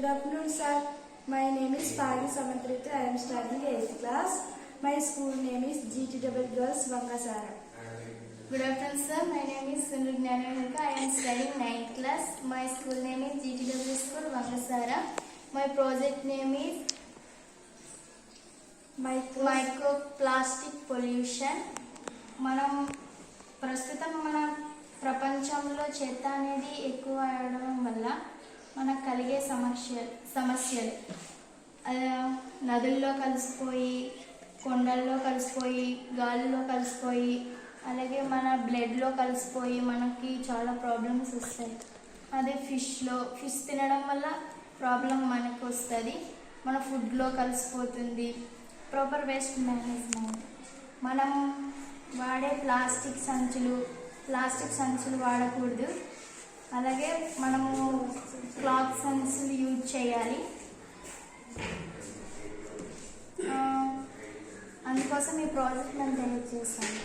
Good afternoon, sir. My name is Pagi Samantrita. I am studying 8th class. My school name is GTW Girls Vangasara. Good afternoon, sir. My name is Sundar Gnanavinaka. I am studying 9th class. My school name is GTW School Vangasara. My project name is Microplastic Pollution. మనం ప్రస్తుతం మన ప్రపంచంలో చెత్త అనేది ఎక్కువ అవడం వల్ల మనకు కలిగే సమస్యలు నదుల్లో కలిసిపోయి, కొండల్లో కలిసిపోయి, గాలిలో కలిసిపోయి, అలాగే మన బ్లడ్లో కలిసిపోయి మనకి చాలా ప్రాబ్లమ్స్ వస్తాయి. అదే ఫిష్ తినడం వల్ల ప్రాబ్లం మనకు వస్తుంది. మన ఫుడ్లో కలిసిపోతుంది. Proper waste management. మనం వాడే ప్లాస్టిక్ సంచులు వాడకూడదు. అలాగే మనము క్లాత్ సంచులు యూజ్ చేయాలి. అందుకోసం ఈ ప్రాజెక్ట్ నేను తయారు చేశాను.